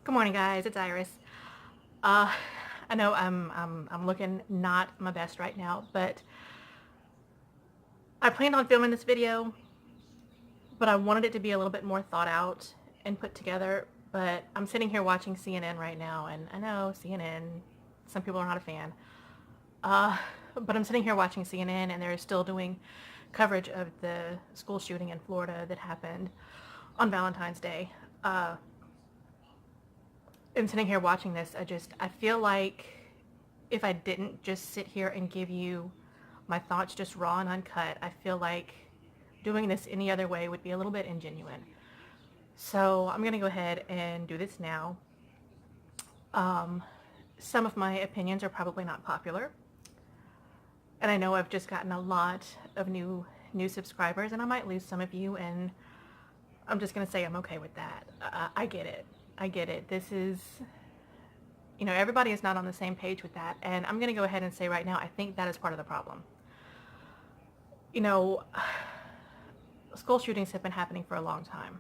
Good morning, guys. It's Iris. Uh, I know I'm looking not my best right now, but I planned on filming this video, but I wanted it to be a little bit more thought out and put together. But I'm sitting here watching CNN right now, and I know CNN, some people are not a fan. Uh, but I'm sitting here watching CNN, and they're still doing coverage of the school shooting in Florida that happened on Valentine's Day. And sitting here watching this, I feel like if I didn't just sit here and give you my thoughts just raw and uncut, I feel like doing this any other way would be a little bit ingenuine. So I'm going to go ahead and do this now. Some of my opinions are probably not popular. And I know I've just gotten a lot of new subscribers, and I might lose some of you, and I'm just going to say I'm okay with that. I get it. I get it. This is, everybody is not on the same page with that. And I'm going to go ahead and say right now, I think that is part of the problem. You know, school shootings have been happening for a long time.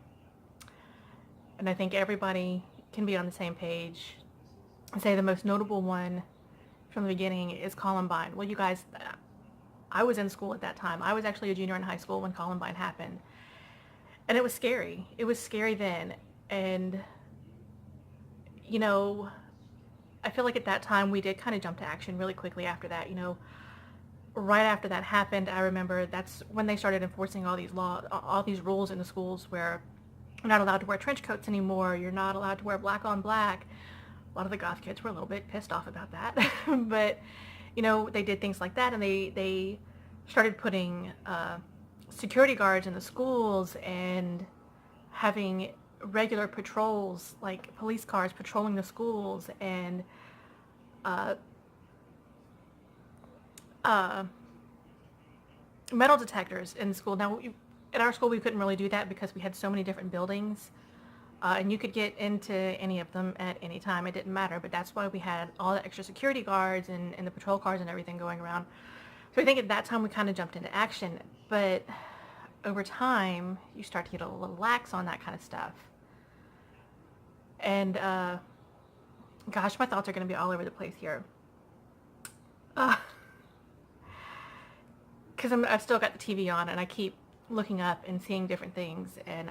And I think everybody can be on the same page and say the most notable one from the beginning is Columbine. Well, you guys, I was in school at that time. I was actually a junior in high school when Columbine happened. And it was scary. It was scary then. And, I feel like at that time we did kind of jump to action really quickly after that. Right after that happened, I remember that's when they started enforcing all these rules in the schools where you're not allowed to wear trench coats anymore. You're not allowed to wear black on black. A lot of the goth kids were a little bit pissed off about that. But, they did things like that, and they started putting security guards in the schools and having regular patrols, like police cars patrolling the schools, and metal detectors in school. Now, at our school, we couldn't really do that because we had so many different buildings, and you could get into any of them at any time. It didn't matter, but that's why we had all the extra security guards and the patrol cars and everything going around. So I think at that time we kind of jumped into action, but over time, you start to get a little lax on that kind of stuff. And, gosh, my thoughts are going to be all over the place here. Because I've still got the TV on, and I keep looking up and seeing different things. And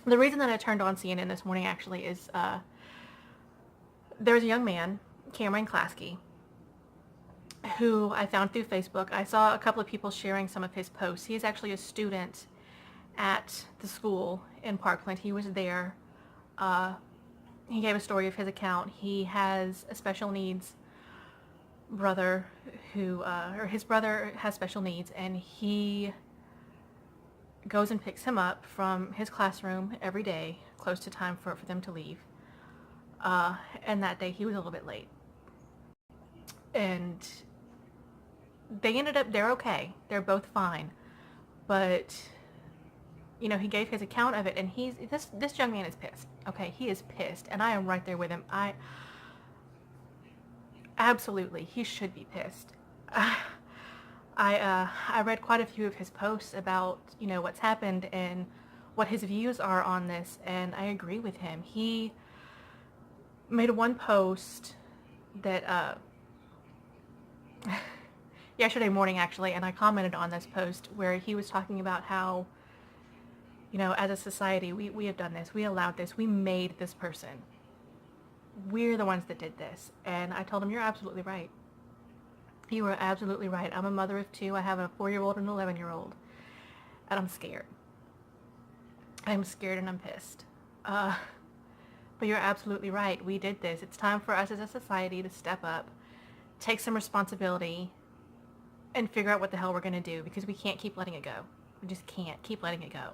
the reason that I turned on CNN this morning, actually, is there's a young man, Cameron Klasky, who I found through Facebook. I saw a couple of people sharing some of his posts. He's actually a student at the school in Parkland. He was there. He gave a story of his account. He has a special needs brother or his brother has special needs, and he goes and picks him up from his classroom every day, close to time for them to leave. And that day he was a little bit late. And they're okay. They're both fine. But he gave his account of it, and this young man is pissed. Okay, he is pissed, and I am right there with him. Absolutely, he should be pissed. I read quite a few of his posts about what's happened and what his views are on this, and I agree with him. He made one post that yesterday morning, actually, and I commented on this post where he was talking about how as a society, we have done this. We allowed this. We made this person. We're the ones that did this. And I told him, you're absolutely right. You are absolutely right. I'm a mother of two. I have a 4-year-old and an 11-year-old. And I'm scared. I'm scared and I'm pissed. But you're absolutely right. We did this. It's time for us as a society to step up, take some responsibility, and figure out what the hell we're going to do, because we can't keep letting it go. We just can't keep letting it go.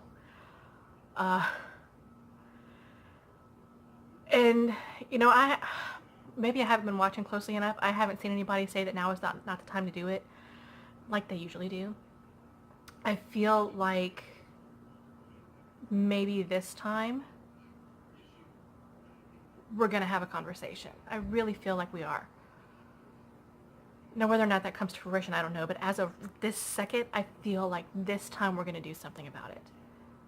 And maybe I haven't been watching closely enough. I haven't seen anybody say that now is not the time to do it like they usually do. I feel like maybe this time we're going to have a conversation. I really feel like we are. Now, whether or not that comes to fruition, I don't know. But as of this second, I feel like this time we're going to do something about it.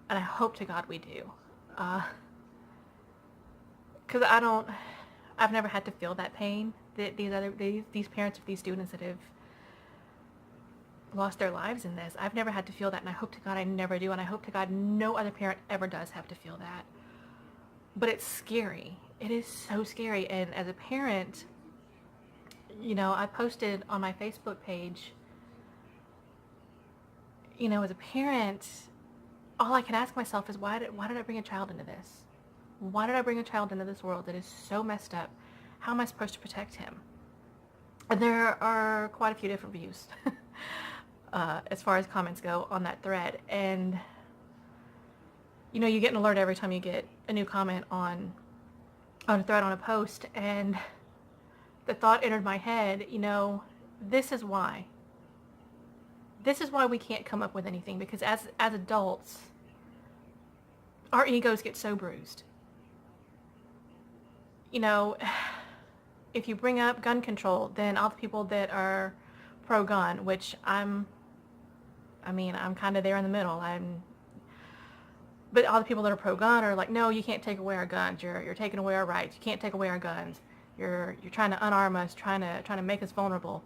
And I hope to God we do. because I've never had to feel that pain that these parents of these students that have lost their lives in this. I've never had to feel that, and I hope to God I never do, and I hope to God no other parent ever does have to feel that. But it's scary. It is so scary. And as a parent, I posted on my Facebook page, as a parent, all I can ask myself is why did I bring a child into this? Why did I bring a child into this world that is so messed up? How am I supposed to protect him? And there are quite a few different views as far as comments go on that thread. And, you get an alert every time you get a new comment on a thread, on a post. And the thought entered my head, this is why. This is why we can't come up with anything, because as adults, our egos get so bruised. If you bring up gun control, then all the people that are pro-gun, which I'm kind of there in the middle. But all the people that are pro-gun are like, no, you can't take away our guns. You're taking away our rights. You can't take away our guns. You're trying to unarm us, trying to make us vulnerable.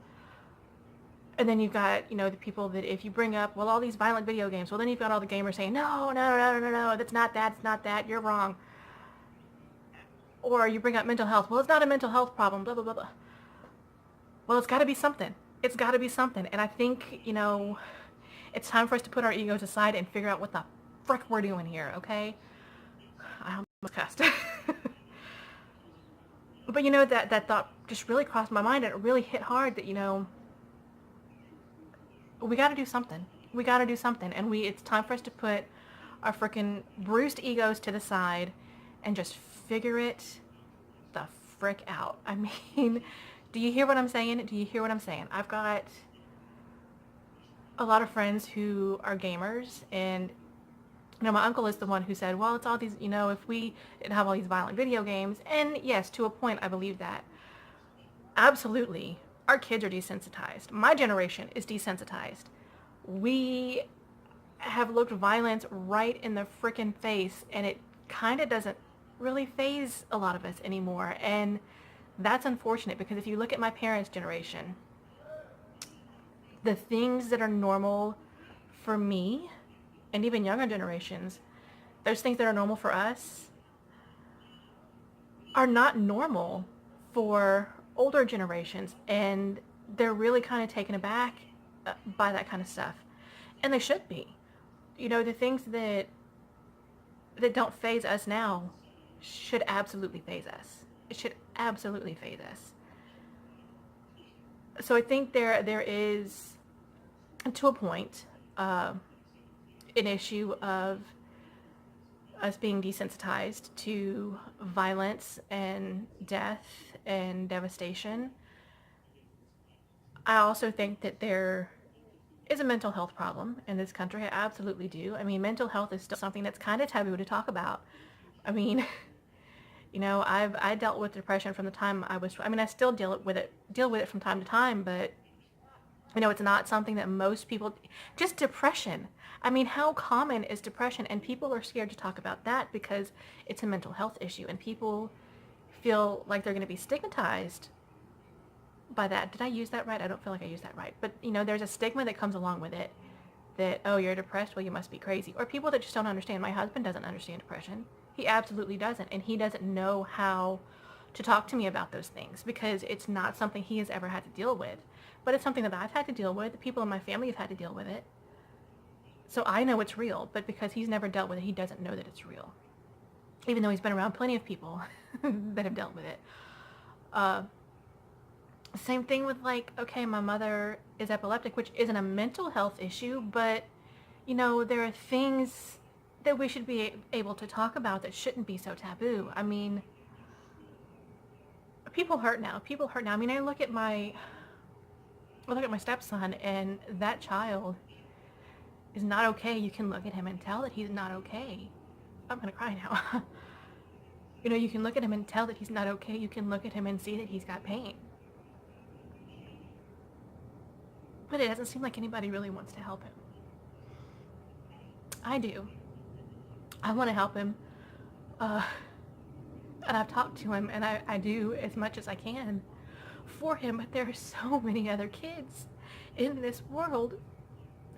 And then you've got, the people that if you bring up, well, all these violent video games, well, then you've got all the gamers saying, no, that's not that, it's not that, you're wrong. Or you bring up mental health, well, it's not a mental health problem, blah, blah, blah, blah. Well, it's got to be something. It's got to be something. And I think, it's time for us to put our egos aside and figure out what the frick we're doing here, okay? I almost cussed. But, that thought just really crossed my mind, and it really hit hard that, we got to do something. We got to do something. And it's time for us to put our frickin' bruised egos to the side and just figure it the frick out. I mean, do you hear what I'm saying? Do you hear what I'm saying? I've got a lot of friends who are gamers, and my uncle is the one who said, well, it's all these, if we didn't have all these violent video games. And yes, to a point, I believe that. Absolutely. Our kids are desensitized. My generation is desensitized. We have looked violence right in the frickin' face, and it kind of doesn't really faze a lot of us anymore. And that's unfortunate, because if you look at my parents' generation, the things that are normal for me, and even younger generations, those things that are normal for us are not normal for older generations, and they're really kind of taken aback by that kind of stuff. And they should be. The things that don't faze us now should absolutely faze us. It should absolutely faze us. So I think there is, to a point, an issue of us being desensitized to violence and death and devastation. I also think that there is a mental health problem in this country. I absolutely do. I mean, mental health is still something that's kind of taboo to talk about. I mean, I dealt with depression from the time I still deal with it from time to time, but it's not something that most people, just depression. I mean, how common is depression? And people are scared to talk about that because it's a mental health issue, and people feel like they're going to be stigmatized by that. Did I use that right? I don't feel like I used that right. But, there's a stigma that comes along with it that, oh, you're depressed? Well, you must be crazy. Or people that just don't understand. My husband doesn't understand depression. He absolutely doesn't. And he doesn't know how to talk to me about those things because it's not something he has ever had to deal with. But it's something that I've had to deal with. The people in my family have had to deal with it. So I know it's real, but because he's never dealt with it, he doesn't know that it's real. Even though he's been around plenty of people that have dealt with it. Same thing with okay, my mother is epileptic, which isn't a mental health issue, but, there are things that we should be able to talk about that shouldn't be so taboo. I mean, people hurt now. I mean, I look at my stepson, and that child is not okay. You can look at him and tell that he's not okay. I'm gonna cry now. You can look at him and tell that he's not okay. You can look at him and see that he's got pain. But it doesn't seem like anybody really wants to help him. I do. I want to help him. And I've talked to him, and I do as much as I can for him, but there are so many other kids in this world.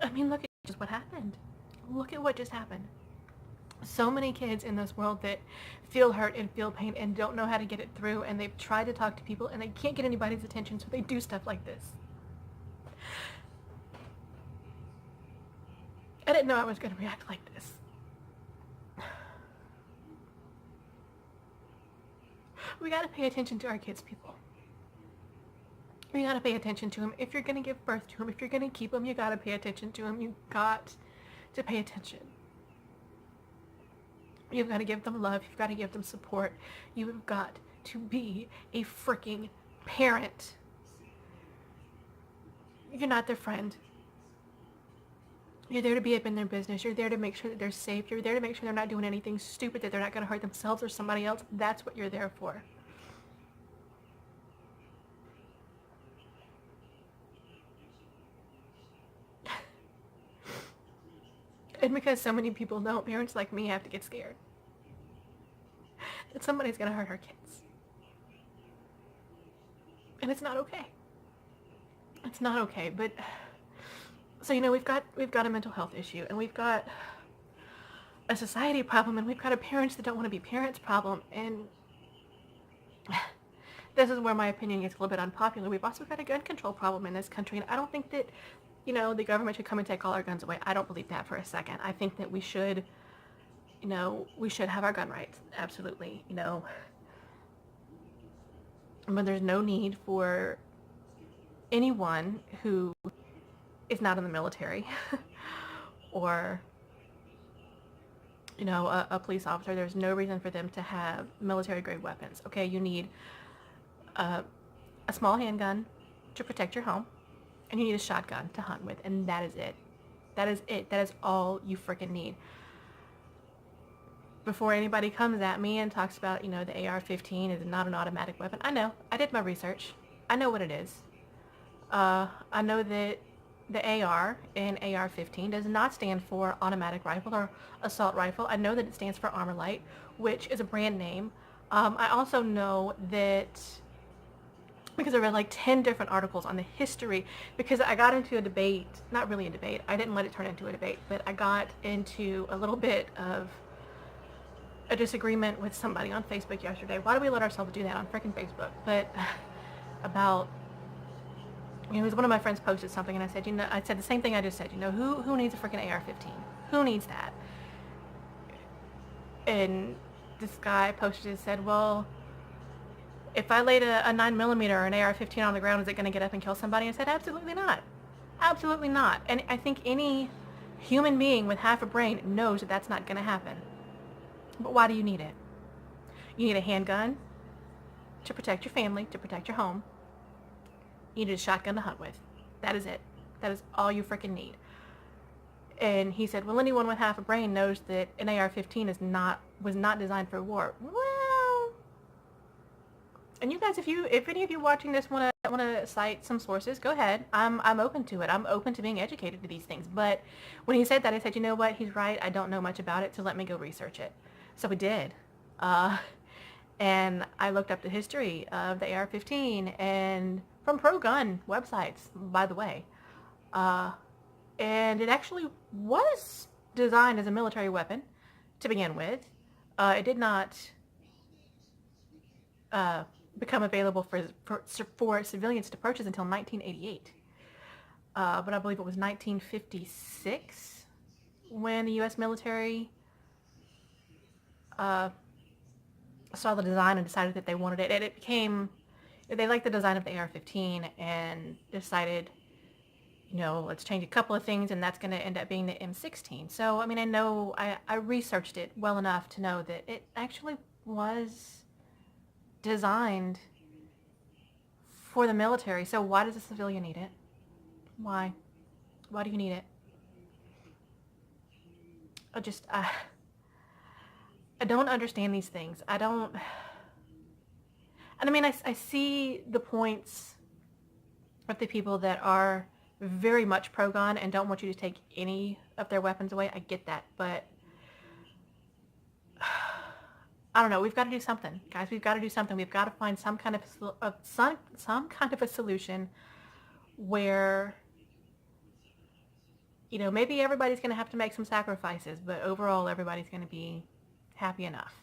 I mean, look at just what happened. Look at what just happened. So many kids in this world that feel hurt and feel pain and don't know how to get it through, and they've tried to talk to people and they can't get anybody's attention, so they do stuff like this. I didn't know I was going to react like this. We got to pay attention to our kids, people. You gotta pay attention to him. If you're gonna give birth to him, if you're gonna keep him, you gotta pay attention to him. You got to pay attention. You've got to give them love. You've got to give them support. You've got to be a freaking parent. You're not their friend. You're there to be up in their business. You're there to make sure that they're safe. You're there to make sure they're not doing anything stupid, that they're not gonna hurt themselves or somebody else. That's what you're there for. And because so many people don't, parents like me have to get scared that somebody's gonna hurt our kids. And it's not okay. It's not okay. But so we've got a mental health issue, and we've got a society problem, and we've got a parents that don't want to be parents problem, and this is where my opinion gets a little bit unpopular. We've also got a gun control problem in this country, and I don't think that the government should come and take all our guns away. I don't believe that for a second. I think that we should have our gun rights. Absolutely. But there's no need for anyone who is not in the military or, a police officer. There's no reason for them to have military-grade weapons. Okay, you need a small handgun to protect your home, and you need a shotgun to hunt with, and that is it. That is it. That is all you freaking need. Before anybody comes at me and talks about, the AR-15 is not an automatic weapon, I know. I did my research. I know what it is. I know that the AR in AR-15 does not stand for automatic rifle or assault rifle. I know that it stands for Armor Light, which is a brand name. I also know that because I read like 10 different articles on the history, because I got into a debate, not really a debate, I didn't let it turn into a debate, but I got into a little bit of a disagreement with somebody on Facebook yesterday. Why do we let ourselves do that on freaking Facebook? But about, it was one of my friends posted something, and I said the same thing I just said, who needs a freaking AR-15? Who needs that? And this guy posted and said, well, if I laid a 9mm or an AR-15 on the ground, is it going to get up and kill somebody? I said, absolutely not. Absolutely not. And I think any human being with half a brain knows that that's not going to happen. But why do you need it? You need a handgun to protect your family, to protect your home. You need a shotgun to hunt with. That is it. That is all you freaking need. And he said, well, anyone with half a brain knows that an AR-15 was not designed for war. Well, and you guys, if any of you watching this want to cite some sources, go ahead. I'm open to it. I'm open to being educated to these things. But when he said that, I said, you know what? He's right. I don't know much about it, so let me go research it. So we did. And I looked up the history of the AR-15 and from pro-gun websites, by the way. And it actually was designed as a military weapon to begin with. It did not become available for civilians to purchase until 1988. But I believe it was 1956 when the U.S. military saw the design and decided that they wanted it. And they liked the design of the AR-15 and decided, let's change a couple of things, and that's going to end up being the M16. So, I mean, I researched it well enough to know that it actually was designed for the military. So why does a civilian need it? Why? Why do you need it? I don't understand these things. I don't... And I mean, I see the points of the people that are very much pro-gun and don't want you to take any of their weapons away. I get that, but I don't know. We've got to do something, guys. We've got to do something. We've got to find some kind of some kind of a solution where, maybe everybody's going to have to make some sacrifices, but overall everybody's going to be happy enough.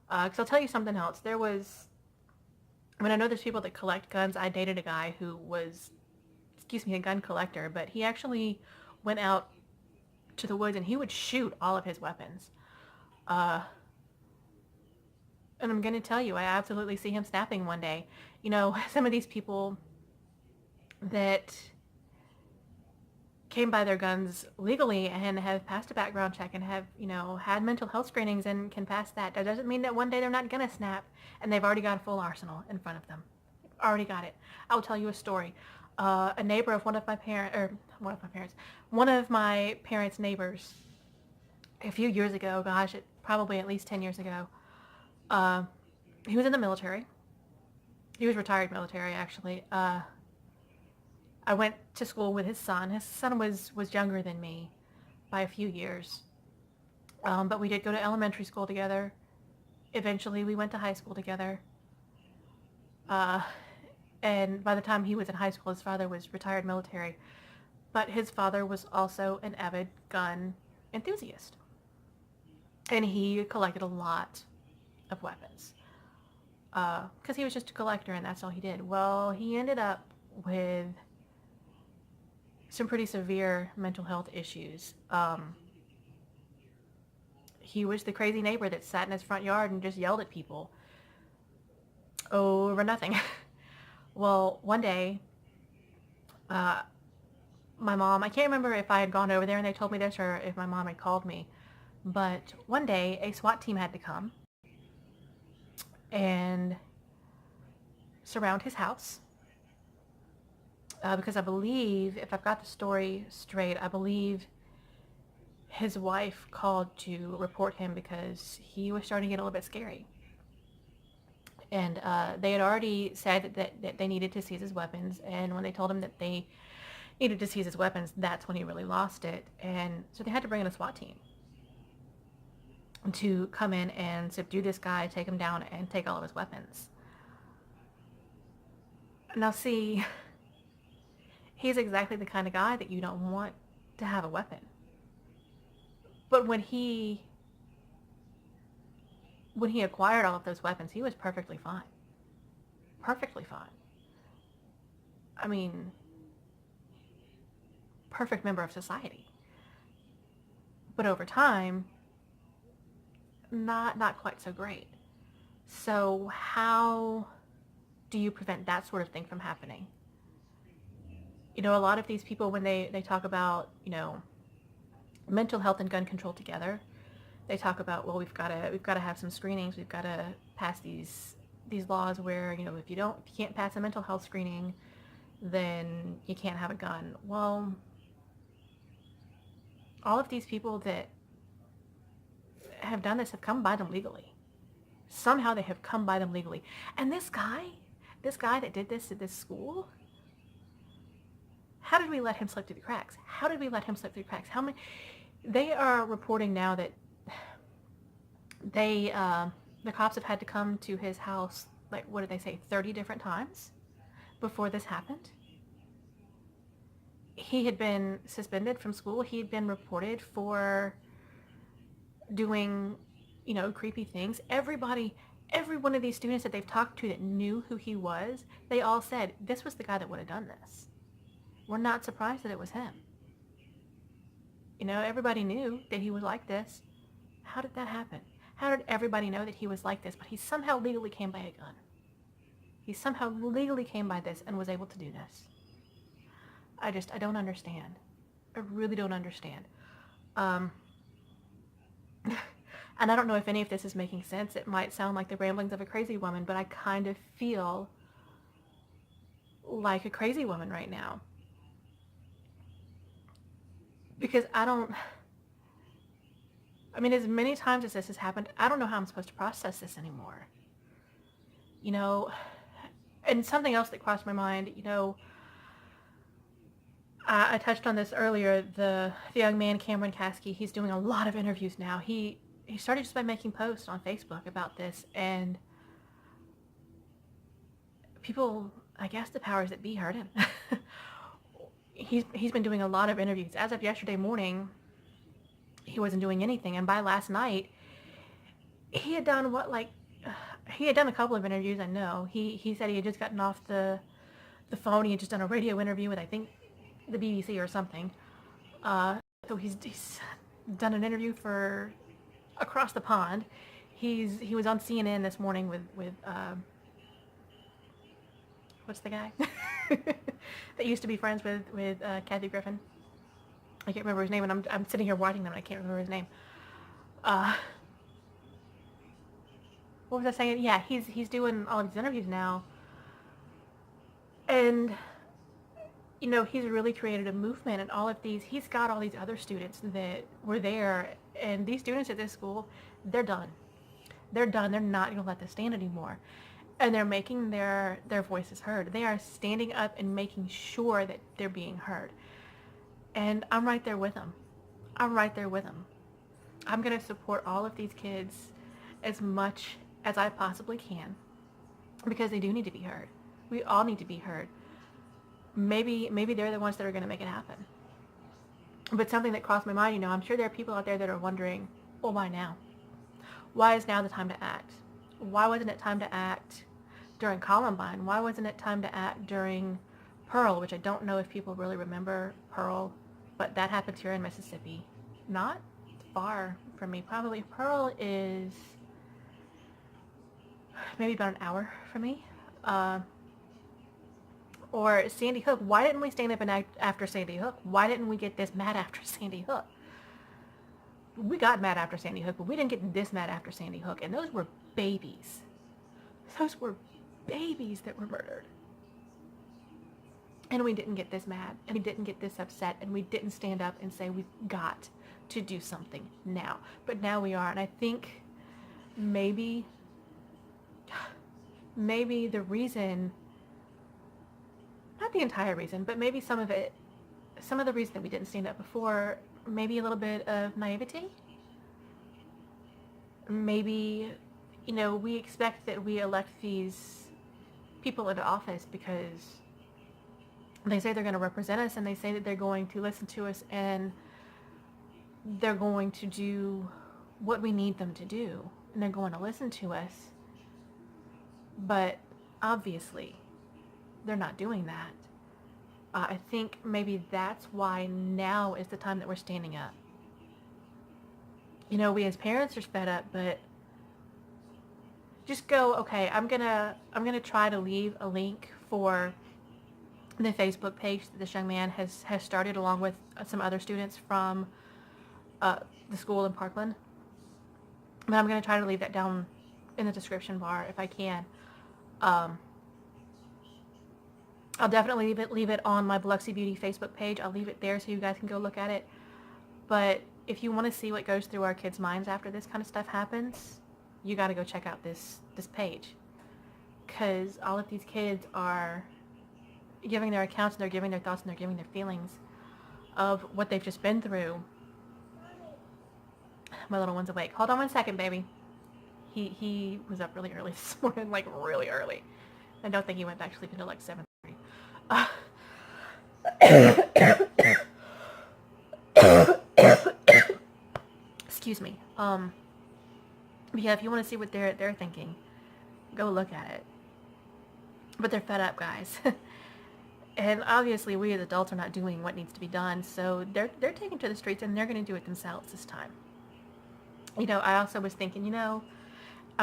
Because I'll tell you something else. I know there's people that collect guns. I dated a guy who was, a gun collector, but he actually went out to the woods and he would shoot all of his weapons. And I'm going to tell you, I absolutely see him snapping one day. Some of these people that came by their guns legally and have passed a background check and have, had mental health screenings and can pass that. That doesn't mean that one day they're not going to snap, and they've already got a full arsenal in front of them. Already got it. I'll tell you a story. A neighbor of one of my parents' neighbors, a few years ago, gosh, probably at least 10 years ago, he was in the military. He was retired military, actually. I went to school with his son. His son was younger than me by a few years. But we did go to elementary school together. Eventually, we went to high school together. And by the time he was in high school, his father was retired military. But his father was also an avid gun enthusiast. And he collected a lot of weapons. Because he was just a collector and that's all he did. Well, he ended up with some pretty severe mental health issues. He was the crazy neighbor that sat in his front yard and just yelled at people over nothing. Well, one day, my mom, I can't remember if I had gone over there and they told me this or if my mom had called me, but one day a SWAT team had to come and surround his house. Because I believe, if I've got the story straight, I believe his wife called to report him because he was starting to get a little bit scary. And they had already said that they needed to seize his weapons, and when they told him that they needed to seize his weapons, that's when he really lost it. And so they had to bring in a SWAT team to come in and subdue this guy, take him down, and take all of his weapons. Now see, he's exactly the kind of guy that you don't want to have a weapon. But when he acquired all of those weapons, he was perfectly fine. Perfectly fine. I mean, perfect member of society. But over time, not quite so great. So how do you prevent that sort of thing from happening? A lot of these people, when they talk about, mental health and gun control together, they talk about, well, we've got to have some screenings. We've got to pass these laws where, if you can't pass a mental health screening, then you can't have a gun. Well, all of these people that have done this have come by them legally. Somehow they have come by them legally. And this guy that did this at this school, how did we let him slip through the cracks? How many? They are reporting now that the cops have had to come to his house, like, what did they say, 30 different times before this happened. He had been suspended from school. He had been reported for doing, creepy things. Every one of these students that they've talked to that knew who he was, they all said, this was the guy that would have done this. We're not surprised that it was him. Everybody knew that he was like this. How did that happen? How did everybody know that he was like this, but he somehow legally came by a gun? He somehow legally came by this and was able to do this. I don't understand. I really don't understand. And I don't know if any of this is making sense. It might sound like the ramblings of a crazy woman, but I kind of feel like a crazy woman right now. Because as many times as this has happened, I don't know how I'm supposed to process this anymore. And something else that crossed my mind, I touched on this earlier, the young man, Cameron Kasky, he's doing a lot of interviews now. He he started just by making posts on Facebook about this, and people, I guess the powers that be, heard him. He's been doing a lot of interviews. As of yesterday morning, he wasn't doing anything, and by last night, he had done he had done a couple of interviews. I know he said he had just gotten off the phone. He had just done a radio interview with, I think, the BBC or something. So he's done an interview for across the pond. He was on CNN this morning with what's the guy that used to be friends with Kathy Griffin. I can't remember his name, and I'm sitting here watching them and I can't remember his name. What was I saying? Yeah, he's doing all of these interviews now, and he's really created a movement, and all of these, he's got all these other students that were there, and these students at this school, they're done. They're done. They're not going to let this stand anymore. And they're making their voices heard. They are standing up and making sure that they're being heard. And I'm right there with them. I'm right there with them. I'm going to support all of these kids as much as I possibly can, because they do need to be heard. We all need to be heard. Maybe they're the ones that are going to make it happen. But something that crossed my mind, I'm sure there are people out there that are wondering, well, why now? Why is now the time to act? Why wasn't it time to act during Columbine? Why wasn't it time to act during Pearl, which I don't know if people really remember Pearl, but that happens here in Mississippi. Not far from me. Probably Pearl is maybe about an hour from me. Or Sandy Hook. Why didn't we stand up and act after Sandy Hook? Why didn't we get this mad after Sandy Hook? We got mad after Sandy Hook, but we didn't get this mad after Sandy Hook. And those were babies. Those were babies that were murdered. And we didn't get this mad, and we didn't get this upset, and we didn't stand up and say we've got to do something now. But now we are, and I think maybe the reason, not the entire reason, but maybe some of the reason that we didn't stand up before, maybe a little bit of naivety. Maybe, we expect that we elect these people into office because they say they're going to represent us, and they say that they're going to listen to us, and they're going to do what we need them to do, and they're going to listen to us. But obviously, they're not doing that. I think maybe that's why now is the time that we're standing up. We as parents are fed up, but just go, okay, I'm gonna try to leave a link for the Facebook page that this young man has started, along with some other students from the school in Parkland. But I'm going to try to leave that down in the description bar if I can. I'll definitely leave it on my Biloxi Beauty Facebook page. I'll leave it there so you guys can go look at it. But if you want to see what goes through our kids' minds after this kind of stuff happens, you got to go check out this page. Because all of these kids are giving their accounts, and they're giving their thoughts, and they're giving their feelings of what they've just been through. My little one's awake. Hold on one second, baby. He was up really early this morning, like really early. I don't think he went back to sleep until like 7:30. Excuse me. But yeah, if you want to see what they're thinking, go look at it. But they're fed up, guys. And obviously we as adults are not doing what needs to be done, so they're taking to the streets, and they're going to do it themselves this time. I also was thinking, I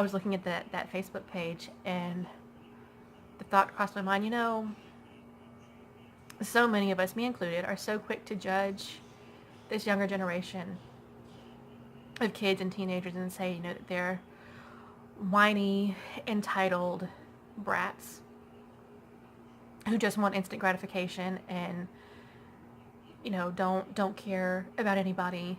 was looking at that Facebook page, and the thought crossed my mind, so many of us, me included, are so quick to judge this younger generation of kids and teenagers and say, that they're whiny, entitled brats who just want instant gratification and, don't care about anybody.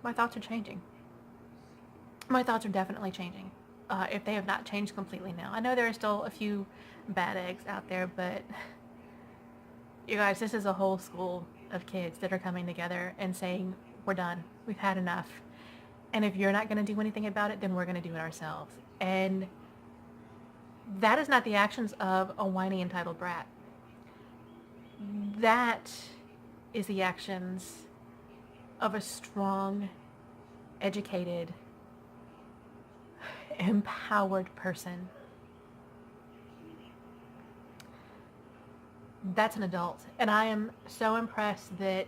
My thoughts are changing. My thoughts are definitely changing. If they have not changed completely now. I know there are still a few bad eggs out there, but, You guys, this is a whole school of kids that are coming together and saying, we're done. We've had enough. And if you're not going to do anything about it, then we're going to do it ourselves. And that is not the actions of a whiny, entitled brat. That is the actions of a strong, educated, empowered person. That's an adult. And I am so impressed that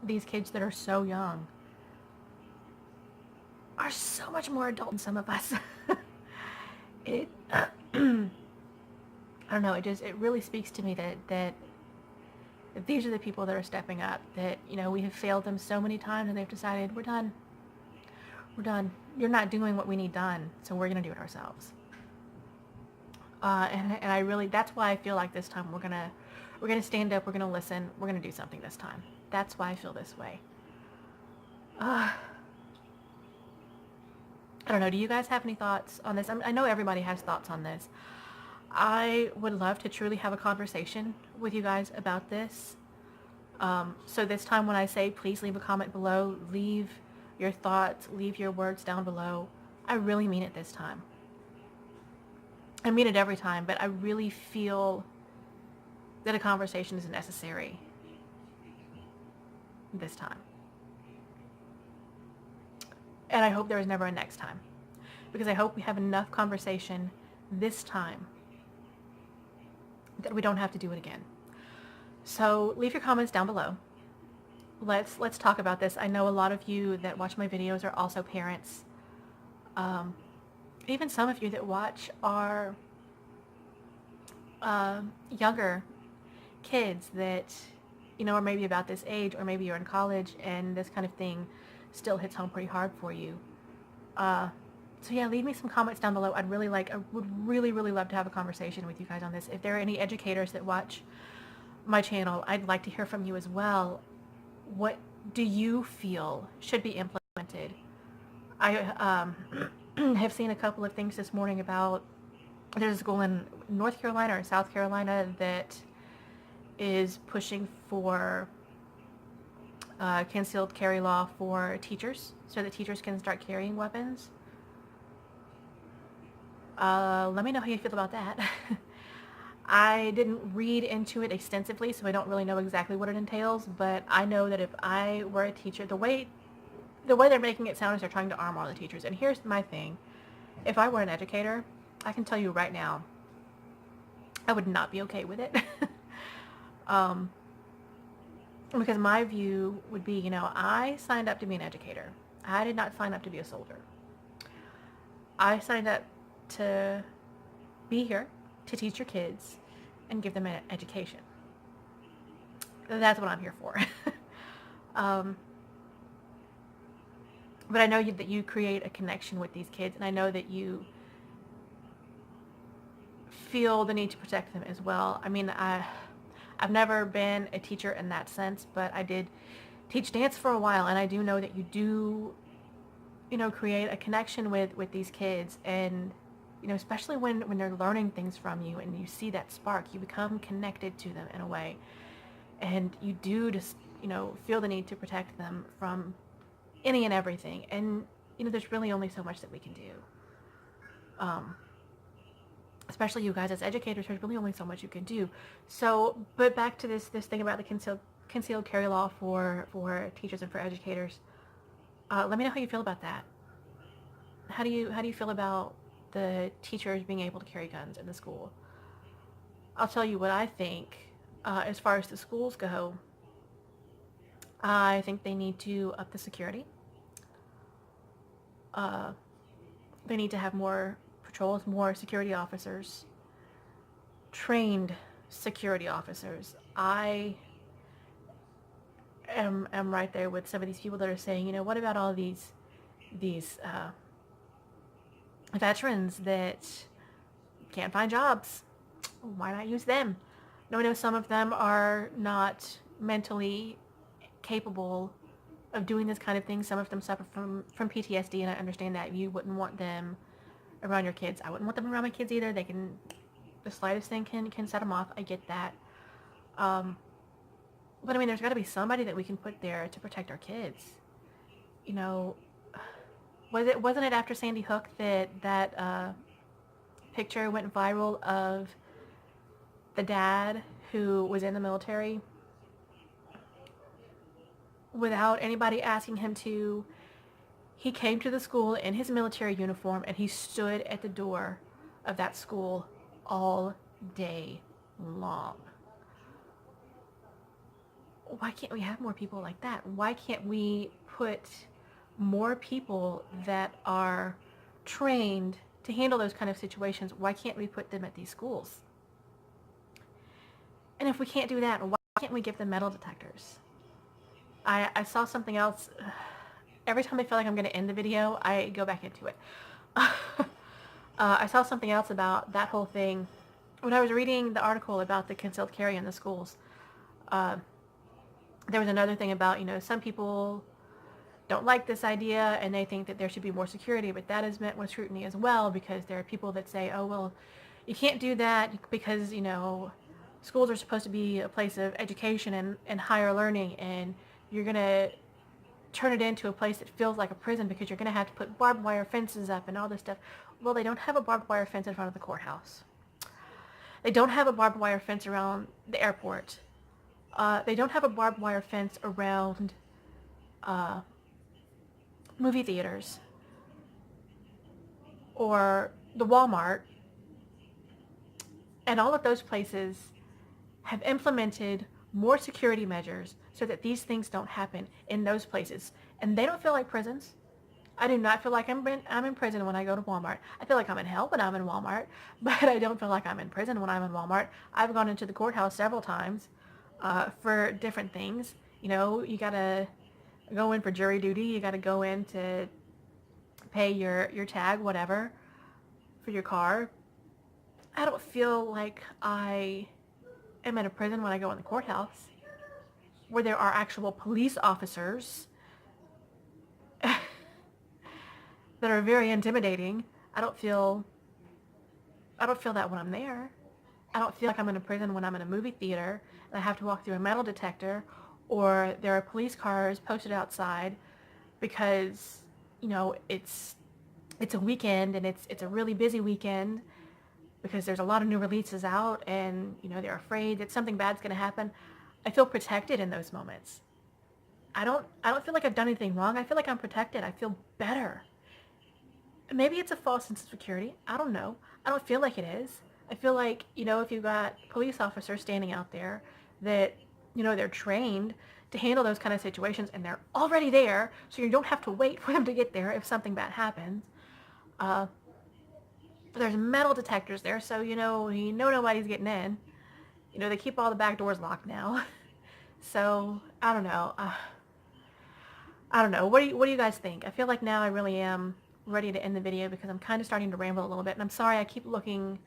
these kids that are so young are so much more adult than some of us. It, I don't know, it really speaks to me that these are the people that are stepping up, that, we have failed them so many times and they've decided, we're done. We're done. You're not doing what we need done, so we're going to do it ourselves. And I really, that's why I feel like this time we're gonna stand up, we're gonna listen, we're gonna do something this time. That's why I feel this way. I don't know, do you guys have any thoughts on this? I know everybody has thoughts on this. I would love to truly have a conversation with you guys about this. So this time when I say please leave a comment below, leave your thoughts, leave your words down below, I really mean it this time. I mean it every time, but I really feel that a conversation is necessary this time. And I hope there is never a next time, because I hope we have enough conversation this time that we don't have to do it again. So leave your comments down below. Let's talk about this. I know a lot of you that watch my videos are also parents. Even some of you that watch are younger kids that, are maybe about this age, or maybe you're in college and this kind of thing still hits home pretty hard for you. So yeah, leave me some comments down below. I would really, really love to have a conversation with you guys on this. If there are any educators that watch my channel, I'd like to hear from you as well. What do you feel should be implemented? I have seen a couple of things this morning about, there's a school in North Carolina or South Carolina that is pushing for concealed carry law for teachers, so that teachers can start carrying weapons. Let me know how you feel about that. I didn't read into it extensively, so I don't really know exactly what it entails, but I know that if I were a teacher, the way they're making it sound is they're trying to arm all the teachers. And here's my thing. If I were an educator, I can tell you right now, I would not be okay with it. Because my view would be, I signed up to be an educator. I did not sign up to be a soldier. I signed up to be here to teach your kids and give them an education. That's what I'm here for. But I know that you create a connection with these kids, and I know that you feel the need to protect them as well. I mean, I've never been a teacher in that sense, but I did teach dance for a while, and I do know that you do, create a connection with these kids, and especially when they're learning things from you and you see that spark, you become connected to them in a way, and you do just feel the need to protect them from any and everything. And there's really only so much that we can do. Especially you guys as educators, there's really only so much you can do. So, but back to this thing about the concealed carry law for teachers and for educators. Let me know how you feel about that. How do you feel about the teachers being able to carry guns in the school? I'll tell you what I think. As far as the schools go, I think they need to up the security. They need to have more patrols, more security officers, trained security officers. I am right there with some of these people that are saying, what about all these veterans that can't find jobs? Why not use them? No, I know some of them are not mentally capable of doing this kind of thing. Some of them suffer from PTSD, and I understand that you wouldn't want them around your kids. I wouldn't want them around my kids either. The slightest thing can set them off. I get that. But I mean, there's got to be somebody that we can put there to protect our kids. You know, wasn't it after Sandy Hook that picture went viral of the dad who was in the military without anybody asking him to? He came to the school in his military uniform and he stood at the door of that school all day long. Why can't we have more people like that? Why can't we put more people that are trained to handle those kind of situations? Why can't we put them at these schools? And if we can't do that, why can't we give them metal detectors? I saw something else. Every time I feel like I'm going to end the video, I go back into it. I saw something else about that whole thing. When I was reading the article about the concealed carry in the schools, there was another thing about, some people don't like this idea and they think that there should be more security, but that is met with scrutiny as well, because there are people that say, oh, well, you can't do that because, schools are supposed to be a place of education and higher learning, and you're going to turn it into a place that feels like a prison because you're going to have to put barbed wire fences up and all this stuff. Well, they don't have a barbed wire fence in front of the courthouse. They don't have a barbed wire fence around the airport. They don't have a barbed wire fence around movie theaters or the Walmart. And all of those places have implemented more security measures so that these things don't happen in those places. And they don't feel like prisons. I do not feel like I'm in prison when I go to Walmart. I feel like I'm in hell when I'm in Walmart, but I don't feel like I'm in prison when I'm in Walmart. I've gone into the courthouse several times for different things. You got to go in for jury duty. You got to go in to pay your tag, whatever, for your car. I don't feel like I am in a prison when I go in the courthouse, where there are actual police officers that are very intimidating. I don't feel that when I'm there. I don't feel like I'm in a prison when I'm in a movie theater and I have to walk through a metal detector, or there are police cars posted outside because, it's a weekend and it's a really busy weekend because there's a lot of new releases out and, they're afraid that something bad's going to happen. I feel protected in those moments. I don't feel like I've done anything wrong. I feel like I'm protected. I feel better. Maybe it's a false sense of security. I don't know. I don't feel like it is. I feel like, if you've got police officers standing out there that, they're trained to handle those kind of situations and they're already there, so you don't have to wait for them to get there if something bad happens. There's metal detectors there, so, nobody's getting in. They keep all the back doors locked now. So, I don't know. I don't know. What do you guys think? I feel like now I really am ready to end the video because I'm kind of starting to ramble a little bit. And I'm sorry I keep looking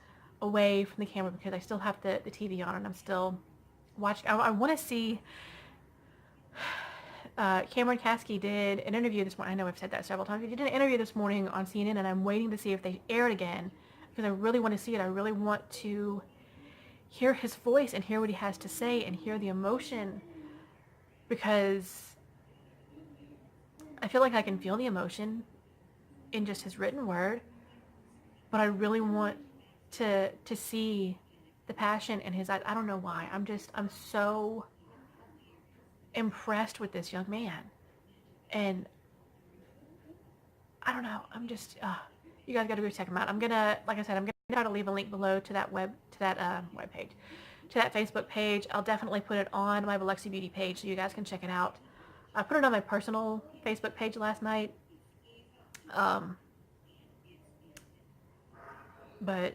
away from the camera because I still have the TV on and I'm still watching. I want to see... Cameron Kasky did an interview this morning. I know I've said that several times. He did an interview this morning on CNN, and I'm waiting to see if they air it again because I really want to see it. I really want to hear his voice and hear what he has to say and hear the emotion, because I feel like I can feel the emotion in just his written word, but I really want to see the passion in his eyes. I don't know why. I'm so impressed with this young man, and I don't know, I'm just you guys gotta go check him out. I'm gonna, like I said, I'm gonna try to leave a link below to that webpage, to that Facebook page. I'll definitely put it on my Biloxi Beauty page so you guys can check it out. I put it on my personal Facebook page last night, but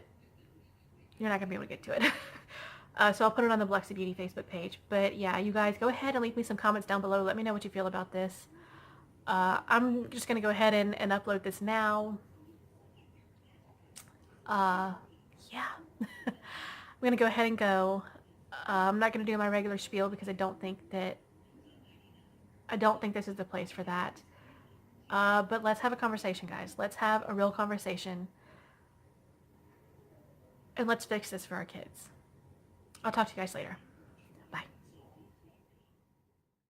you're not gonna be able to get to it. So I'll put it on the Biloxi Beauty Facebook page. But yeah, you guys go ahead and leave me some comments down below. Let me know what you feel about this. I'm just going to go ahead and upload this now. Yeah. I'm going to go ahead and go. I'm not going to do my regular spiel because I don't think this is the place for that. But let's have a conversation, guys. Let's have a real conversation. And let's fix this for our kids. I'll talk to you guys later.